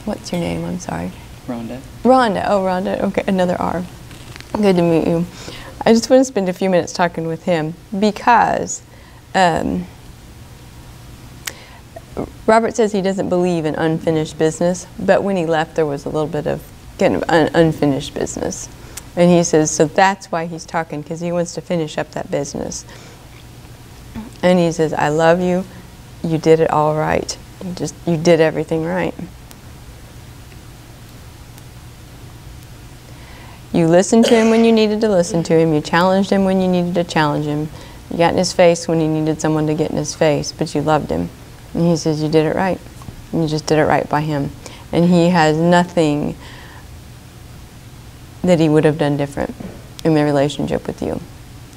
What's your name? I'm sorry. Rhonda. Rhonda. Oh, Rhonda. Okay, another R. Good to meet you. I just want to spend a few minutes talking with him because Robert says he doesn't believe in unfinished business, but when he left there was a little bit of kind of unfinished business. And he says, so that's why he's talking, because he wants to finish up that business. And he says, I love you. You did it all right. You did everything right. You listened to him when you needed to listen to him. You challenged him when you needed to challenge him. You got in his face when he needed someone to get in his face, but you loved him. And he says, you did it right. And you just did it right by him. And he has nothing that he would have done different in the relationship with you.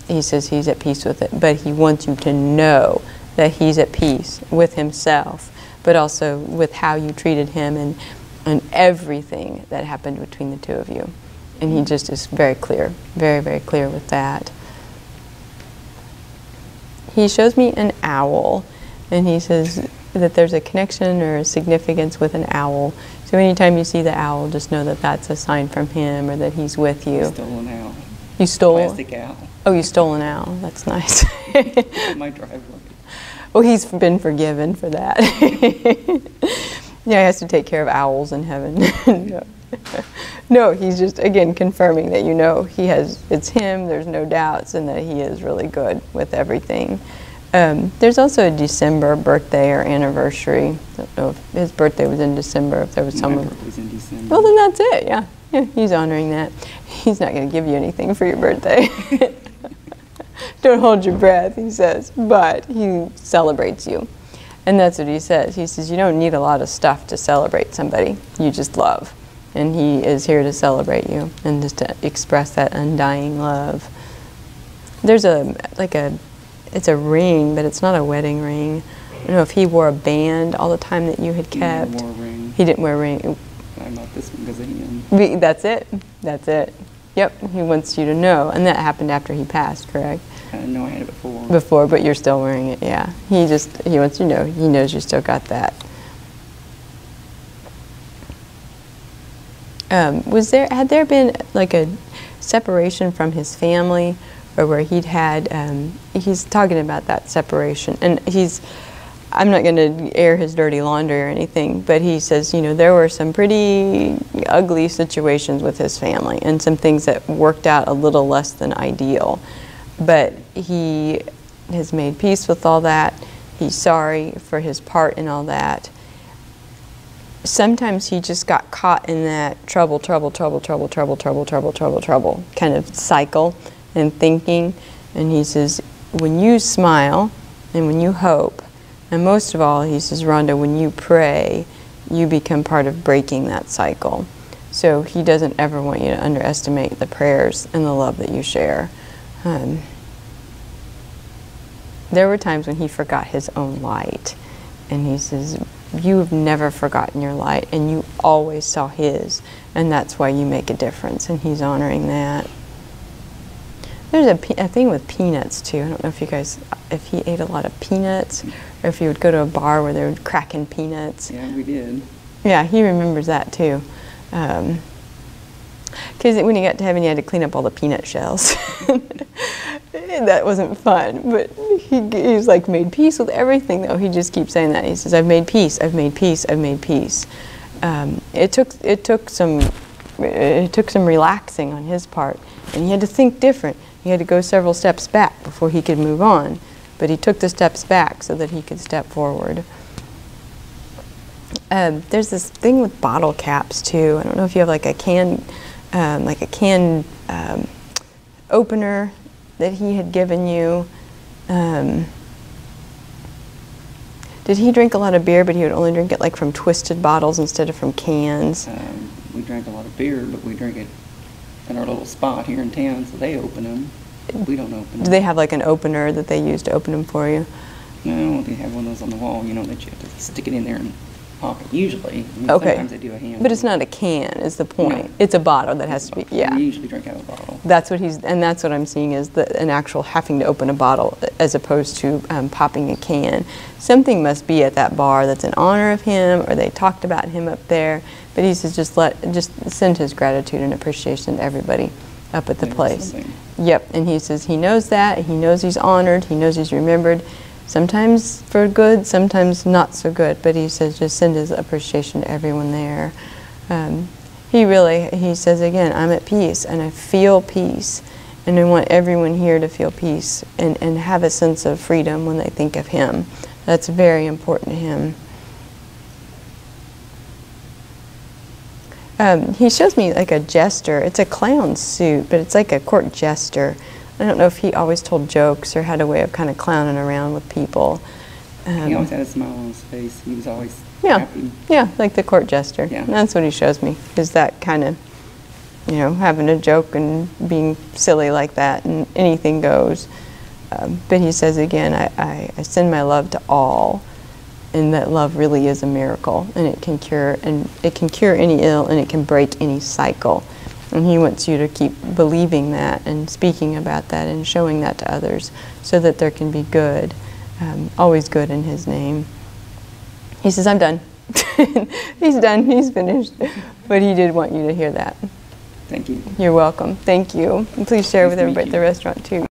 He says he's at peace with it, but he wants you to know that he's at peace with himself, but also with how you treated him and everything that happened between the two of you. And he just is very clear, very, very clear with that. He shows me an owl, and he says that there's a connection or a significance with an owl. So anytime you see the owl, just know that that's a sign from him or that he's with you. I stole an owl. You stole? Plastic owl. Oh, you stole an owl. That's nice. My driveway. Well, he's been forgiven for that. Yeah, he has to take care of owls in heaven. No. No, he's just, again, confirming that you know it's him, there's no doubts, and that he is really good with everything. There's also a December birthday or anniversary. I don't know if his birthday was in December, if there was someone. My birthday was in December. Well, then that's it, yeah. Yeah, he's honoring that. He's not going to give you anything for your birthday. Don't hold your breath, he says, but he celebrates you. And that's what he says. He says, you don't need a lot of stuff to celebrate somebody. You just love. And he is here to celebrate you and just to express that undying love. There's it's a ring, but it's not a wedding ring. I don't know if he wore a band all the time that you had kept. He never wore a ring. He didn't wear a ring. I bought this one because of him. That's it. That's it. Yep, he wants you to know. And that happened after he passed, correct? No, I had it before. Before, but you're still wearing it, yeah. He wants you to know. He knows you still got that. Had there been like a separation from his family, or where he's talking about that separation, and I'm not going to air his dirty laundry or anything, but he says, there were some pretty ugly situations with his family and some things that worked out a little less than ideal, but he has made peace with all that. He's sorry for his part in all that. Sometimes he just got caught in that trouble kind of cycle and thinking. And he says, when you smile and when you hope, and most of all, he says, Rhonda, when you pray, you become part of breaking that cycle. So he doesn't ever want you to underestimate the prayers and the love that you share. There were times when he forgot his own light. And he says, you have never forgotten your light, and you always saw his, and that's why you make a difference, and he's honoring that. There's a thing with peanuts, too. I don't know if he ate a lot of peanuts, or if he would go to a bar where they were cracking peanuts. Yeah, we did. Yeah, he remembers that, too. Because when he got to heaven, he had to clean up all the peanut shells. That wasn't fun, but he's like made peace with everything, though. He just keeps saying that. He says, I've made peace, I've made peace, I've made peace. It took some relaxing on his part, and he had to think different. He had to go several steps back before he could move on, but he took the steps back so that he could step forward. There's this thing with bottle caps, too. I don't know if you have like a can opener that he had given you. Did he drink a lot of beer, but he would only drink it like from twisted bottles instead of from cans? We drank a lot of beer, but we drink it in our little spot here in town, so they open them. We don't open them. Do they have like an opener that they use to open them for you? No, they have one of those on the wall, that you have to stick it in there and pop it, usually. I mean, Okay. Sometimes they do a handle. But it's not a can, is the point. No. It's a bottle that has to be, yeah. We usually drink out of a bottle. That's what and that's what I'm seeing is an actual having to open a bottle as opposed to popping a can. Something must be at that bar that's in honor of him, or they talked about him up there. But he says just send his gratitude and appreciation to everybody up at the place. Something. Yep, and he says he knows that, he knows he's honored, he knows he's remembered. Sometimes for good, sometimes not so good, but he says just send his appreciation to everyone there. He says again, I'm at peace and I feel peace, and I want everyone here to feel peace and have a sense of freedom when they think of him. That's very important to him. He shows me like a jester. It's a clown suit, but it's like a court jester. I don't know if he always told jokes or had a way of kind of clowning around with people. He always had a smile on his face. He was always Yeah, happy. yeah, like the court jester. Yeah. That's what he shows me, is that kind of, having a joke and being silly like that, and anything goes. But he says again, I send my love to all, and that love really is a miracle, and it can cure any ill, and it can break any cycle. And he wants you to keep believing that and speaking about that and showing that to others so that there can be good, always good in his name. He says, I'm done. He's done. He's finished. But he did want you to hear that. Thank you. You're welcome. Thank you. And please share Nice with to meet everybody at you. the restaurant, too.